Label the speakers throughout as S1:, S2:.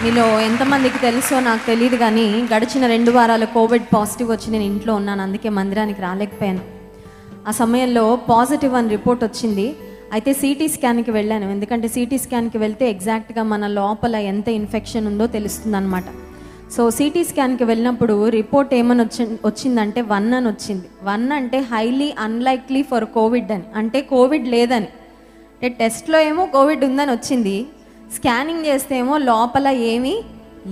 S1: మీలో ఎంతమందికి తెలుసో నాకు తెలియదు, కానీ గడిచిన 2 వారాలు కోవిడ్ పాజిటివ్ వచ్చి నేను ఇంట్లో ఉన్నాను. అందుకే మందిరానికి రాలేకపోయాను. ఆ సమయంలో పాజిటివ్ అని రిపోర్ట్ వచ్చింది. అయితే సిటీ స్కాన్కి వెళ్ళాను. ఎందుకంటే సిటీ స్కాన్కి వెళ్తే ఎగ్జాక్ట్గా మన లోపల ఎంత ఇన్ఫెక్షన్ ఉందో తెలుస్తుంది అనమాట. సో సిటీ స్కాన్కి వెళ్ళినప్పుడు రిపోర్ట్ ఏమని వచ్చిందంటే 1 అని వచ్చింది. 1 అంటే హైలీ అన్లైక్లీ ఫర్ కోవిడ్ అని, అంటే కోవిడ్ లేదని. అంటే టెస్ట్లో ఏమో కోవిడ్ ఉందని వచ్చింది, స్కానింగ్ చేస్తే ఏమో లోపల ఏమీ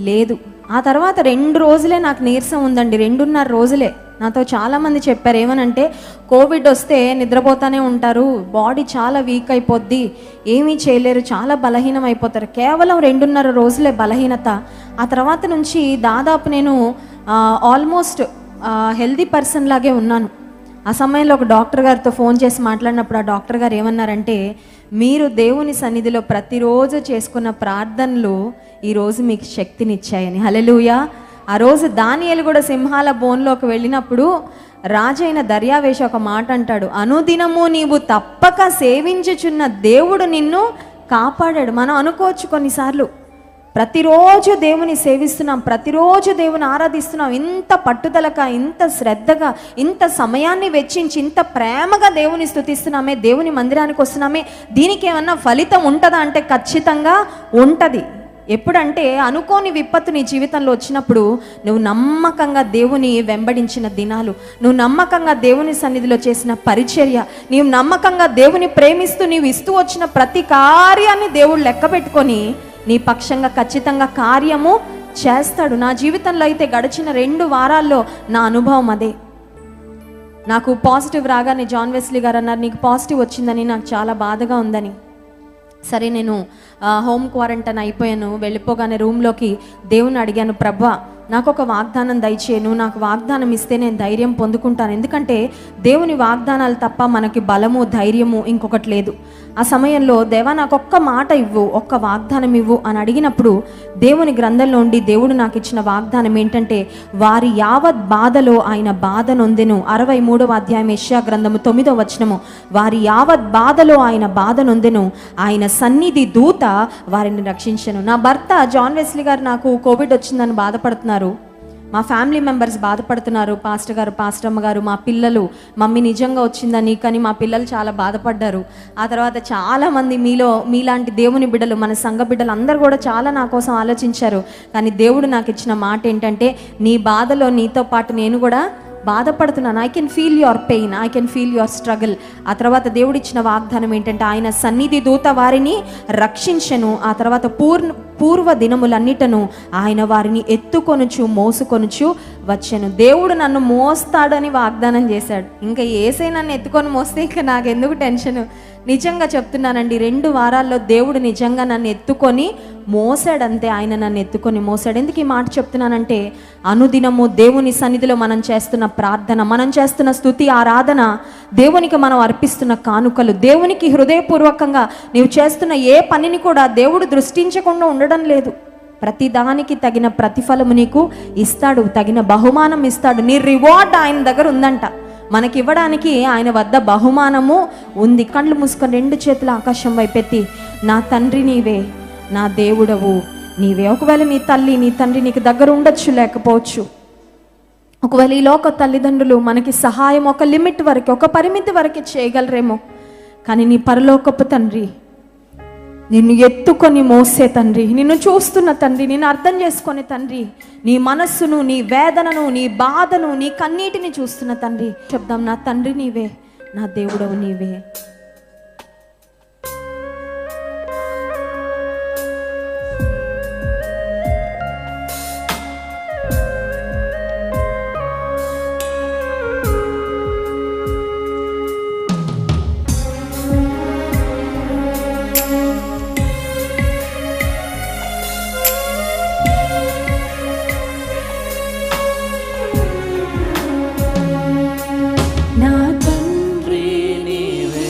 S1: లేదు. ఆ తర్వాత 2 రోజులే నాకు నీరసం ఉందండి, 2.5 రోజులే. నాతో చాలామంది చెప్పారు ఏమనంటే, కోవిడ్ వస్తే నిద్రపోతూనే ఉంటారు, బాడీ చాలా వీక్ అయిపోద్ది, ఏమీ చేయలేరు, చాలా బలహీనం అయిపోతారు. కేవలం 2.5 రోజులే బలహీనత. ఆ తర్వాత నుంచి దాదాపు నేను ఆల్మోస్ట్ హెల్దీ పర్సన్ లాగే ఉన్నాను. ఆ సమయంలో ఒక డాక్టర్ గారితో ఫోన్ చేసి మాట్లాడినప్పుడు ఆ డాక్టర్ గారు ఏమన్నారంటే, మీరు దేవుని సన్నిధిలో ప్రతిరోజు చేసుకున్న ప్రార్థనలు ఈరోజు మీకు శక్తినిచ్చాయని. హల్లెలూయా. ఆ రోజు దానియేలు కూడా సింహాల బోన్లోకి వెళ్ళినప్పుడు రాజైన దర్యావేషు ఒక మాట అంటాడు, అనుదినము నీవు తప్పక సేవించుచున్న దేవుడు నిన్ను కాపాడాడు. మనం అనుకోవచ్చు కొన్నిసార్లు, ప్రతిరోజు దేవుని సేవిస్తున్నాం, ప్రతిరోజు దేవుని ఆరాధిస్తున్నాం, ఇంత పట్టుదలగా, ఇంత శ్రద్ధగా, ఇంత సమయాన్ని వెచ్చించి, ఇంత ప్రేమగా దేవుని స్తుతిస్తున్నామే, దేవుని మందిరానికి వస్తున్నామే, దీనికి ఏమన్నా ఫలితం ఉంటుందా అంటే ఖచ్చితంగా ఉంటుంది. ఎప్పుడంటే అనుకోని విపత్తు నీ జీవితంలో వచ్చినప్పుడు నువ్వు నమ్మకంగా దేవుని వెంబడించిన దినాలు, నువ్వు నమ్మకంగా దేవుని సన్నిధిలో చేసిన పరిచర్య, నీవు నమ్మకంగా దేవుని ప్రేమిస్తూ నీవు ఇస్తూ వచ్చిన ప్రతి కార్యాన్ని దేవుడు లెక్క పెట్టుకొని నీ పక్షంగా ఖచ్చితంగా కార్యము చేస్తాడు. నా జీవితంలో అయితే గడిచిన 2 వారాల్లో నా అనుభవం అదే. నాకు పాజిటివ్ రాగానే జాన్ వెస్లీ గారు అన్నారు, నీకు పాజిటివ్ వచ్చిందని, నాకు చాలా బాధగా ఉందని. సరే, నేను హోమ్ క్వారంటైన్ అయిపోయాను. వెళ్ళిపోగానే రూమ్లోకి దేవుని అడిగాను, ప్రభువా నాకు ఒక వాగ్దానం దయచేయను, నాకు వాగ్దానం ఇస్తే నేను ధైర్యం పొందుకుంటాను. ఎందుకంటే దేవుని వాగ్దానాలు తప్ప మనకి బలము ధైర్యము ఇంకొకటి లేదు. ఆ సమయంలో దేవా నాకు ఒక్క మాట ఇవ్వు, ఒక్క వాగ్దానం ఇవ్వు అని అడిగినప్పుడు దేవుని గ్రంథంలో ఉండి దేవుడు నాకు ఇచ్చిన వాగ్దానం ఏంటంటే, వారి యావత్ బాధలో ఆయన బాధ నొందెను. 63వ అధ్యాయం యెషయా గ్రంథము 9వ వచనము, వారి యావత్ బాధలో ఆయన బాధ నొందెను, ఆయన సన్నిధి దూత వారిని రక్షించెను. నా భర్త జాన్ వెస్లీ గారు నాకు కోవిడ్ వచ్చిందని బాధపడుతున్నారు, మా ఫ్యామిలీ మెంబర్స్ బాధపడుతున్నారు, పాస్టర్ గారు, పాస్టమ్మ గారు, మా పిల్లలు, మమ్మీ నిజంగా వచ్చిందని, కానీ మా పిల్లలు చాలా బాధపడ్డారు. ఆ తర్వాత చాలామంది మీలాంటి దేవుని బిడ్డలు, మన సంఘ బిడ్డలు అందరూ కూడా చాలా నా కోసం ఆలోచించారు. కానీ దేవుడు నాకు ఇచ్చిన మాట ఏంటంటే, నీ బాధలో నీతో పాటు నేను కూడా బాధపడుతున్నాను. I can feel your pain, I can feel your struggle. ఆ తర్వాత దేవుడు ఇచ్చిన వాగ్దానం ఏంటంటే, ఆయన సన్నిధి దూత వారిని రక్షించెను. ఆ తర్వాత పూర్వ దినములన్నిటను ఆయన వారిని ఎత్తుకొనుచు మోసుకొనుచు వచ్చాను. దేవుడు నన్ను మోస్తాడని వాగ్దానం చేశాడు. ఇంకా ఏసై నన్ను ఎత్తుకొని మోస్తే ఇంకా నాకెందుకు టెన్షన్. నిజంగా చెప్తున్నానండి, 2 వారాల్లో దేవుడు నిజంగా నన్ను ఎత్తుకొని మోసాడంతే. ఆయన నన్ను ఎత్తుకొని మోసాడు. ఎందుకు ఈ మాట చెప్తున్నానంటే, అనుదినము దేవుని సన్నిధిలో మనం చేస్తున్న ప్రార్థన, మనం చేస్తున్న స్తుతి ఆరాధన, దేవునికి మనం అర్పిస్తున్న కానుకలు, దేవునికి హృదయపూర్వకంగా నీవు చేస్తున్న ఏ పనిని కూడా దేవుడు దృష్టించకుండా ఉండడం లేదు. ప్రతిదానికి తగిన ప్రతిఫలము నీకు ఇస్తాడు, తగిన బహుమానం ఇస్తాడు. నీ రివార్డ్ ఆయన దగ్గర ఉందంట. మనకివ్వడానికి ఆయన వద్ద బహుమానము ఉంది. కళ్ళు మూసుకొని 2 చేతులు ఆకాశం వైపెత్తి, నా తండ్రి నీవే, నా దేవుడవు నీవే. ఒకవేళ నీ తల్లి, నీ తండ్రి నీకు దగ్గర ఉండొచ్చు, లేకపోవచ్చు. ఒకవేళ ఈ లోక తల్లిదండ్రులు మనకి సహాయం ఒక లిమిట్ వరకు, ఒక పరిమితి వరకు చేయగలరేమో, కానీ నీ పరలోకపు తండ్రి, నిన్ను ఎత్తుకొని మోసే తండ్రి, నిన్ను చూస్తున్న తండ్రి, నిన్ను అర్థం చేసుకునే తండ్రి, నీ మనస్సును, నీ వేదనను, నీ బాధను, నీ కన్నీటిని చూస్తున్న తండ్రి. చెప్దాం, నా తండ్రి నీవే, నా దేవుడవు నీవే.
S2: నా తండ్రి నీవే,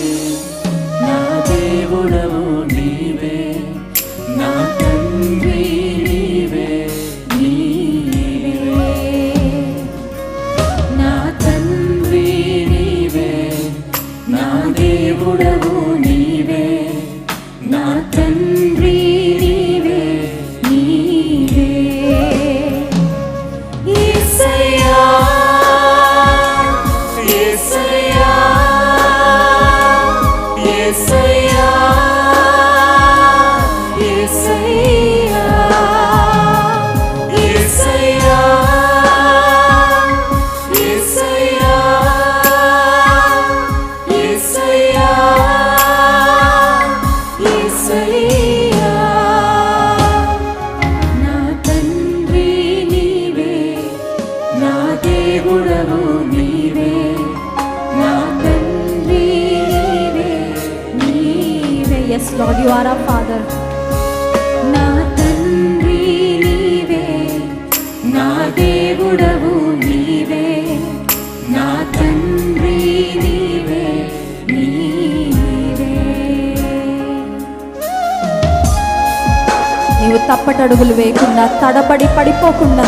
S1: తప్పటడుగులు వేయకుండా, తడబడి పడిపోకుండా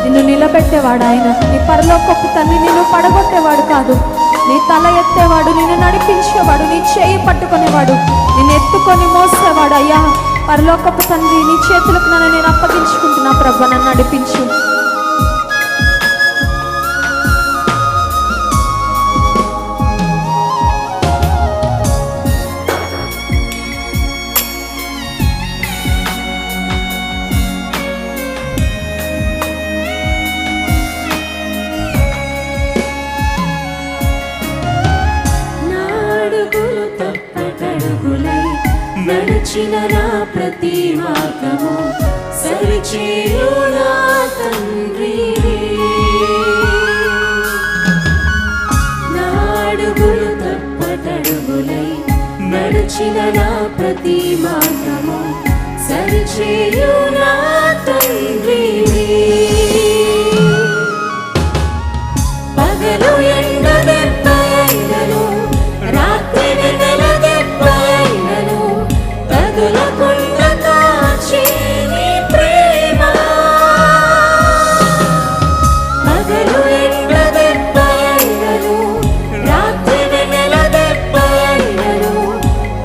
S1: నిన్ను నిలబెట్టేవాడు ఆయన. నీ పరలోకపు తండ్రి నిన్ను పడగొట్టేవాడు కాదు, నీ తల ఎత్తేవాడు, నిన్ను నడిపించేవాడు, నీ చేయి పట్టుకునేవాడు, నిన్ను ఎత్తుకొని మోసేవాడు. అయ్యా పరలోకపు తండ్రి, నీ చేతులకు నన్ను నేను అప్పగించుకుంటున్నా ప్రభు, నన్ను నడిపించు.
S2: నడిచిన నా ప్రతి మార్గము సరిచేయు నా తండ్రి, నా అడుగులు తప్పటడుగులై నడిచిన నా ప్రతి మార్గము సరిచేయు నా తండ్రి. పగలు ఎండ దెబ్బ అయినను, రాత్రి వెన్నెల దెబ్బ అయినను, తగులకుండా కాచి నీ ప్రేమ. పగలు ఎండ దెబ్బ అయినను, రాత్రి వెన్నెల దెబ్బ అయినను,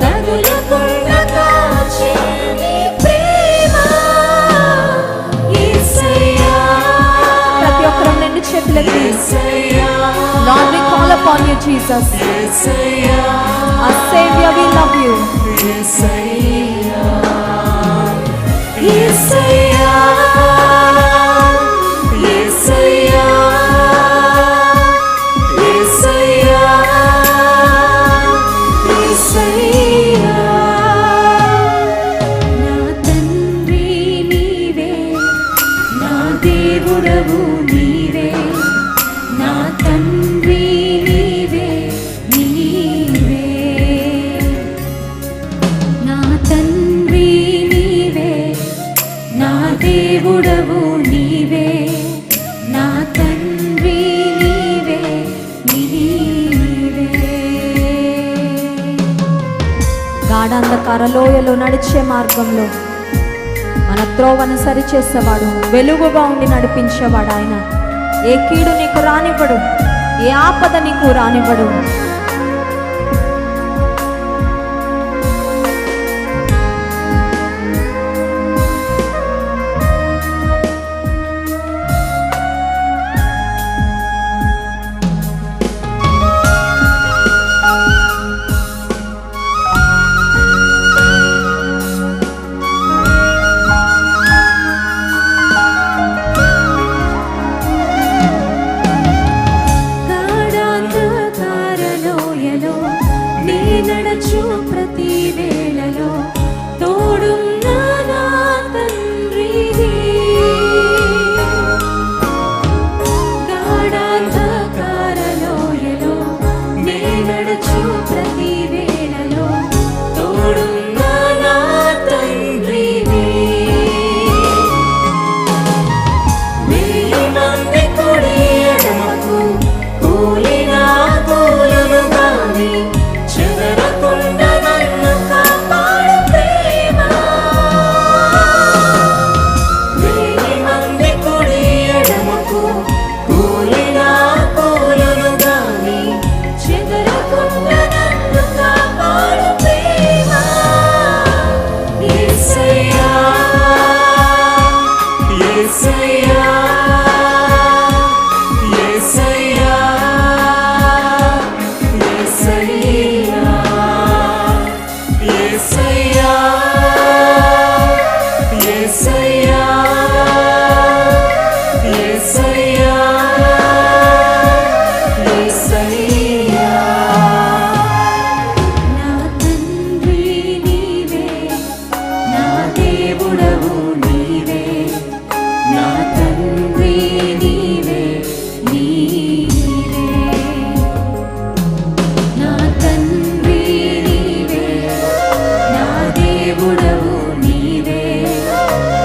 S2: తగులకుండా కాచి నీ ప్రేమ. యేసయ్యా,
S1: ప్రతి ఒక్కరం రెండు చేతులెత్తి,
S2: యేసయ్యా,
S1: Lord, we call upon you, Jesus.
S2: Yesayya,
S1: Our Savior, we love you.
S2: యేసయ్యా, యేసయ్యా, యేసయ్యా, యేసయ్యా, యేసయ్యా. నా తండ్రి నీవే, నా దేవుడవు నీవే, నా తండ్రి నీవే, నీవే, నా తండ్రి నీవే, నా దేవుడవు నీవే, నా తండ్రి నీవే, నీవే.
S1: గాఢాంధకార లోయలో నడిచే మార్గంలో మన త్రోవను సరిచేసేవాడు, వెలుగుగా ఉండి నడిపించేవాడు ఆయన. ఏ కీడు నీకు రానివ్వడు, ఏ ఆపద నీకు రానివ్వడు.
S2: గాఢాంధకారలోయలో నీ నడచు ప్రతి వేళలో తోడున్న నా తండ్రివి. గాఢాంధకారలోయలో నీ నడచు ప్రతి వేళలో తోడున్న నా తండ్రివి. వెయ్యి మంది కుడి ఎడమకు కూలినా కూలును గాని చెదరకుండా నన్ను కాపాడు ప్రేమ. వెయ్యి మంది కుడి ఎడమకు కూలినా కూలును గాని చెదరకుండా నన్ను కాపాడు ప్రేమ. యేసయ్యా, యేసయ్యా, యేసయ్యా, యేసయ్యా, యేసయ్యా, యేసయ్యా, యేసయ్యా, యేసయ్యా. నా తండ్రి నీవే, నా దేవుడవు నీవే, నా తండ్రి నీవే, నీవే, నా తండ్రి నీవే, నా దేవుడవు నీవే,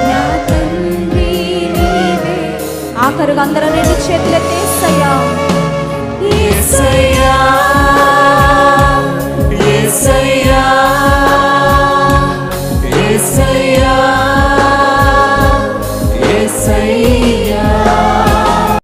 S2: నా తండ్రి నీవే.
S1: ఆఖరుగా అందరూ రెండు చేతులెత్తేసయ్యా.
S2: యేసయ్యా, యేసయ్యా, యేసయ్యా, యేసయ్యా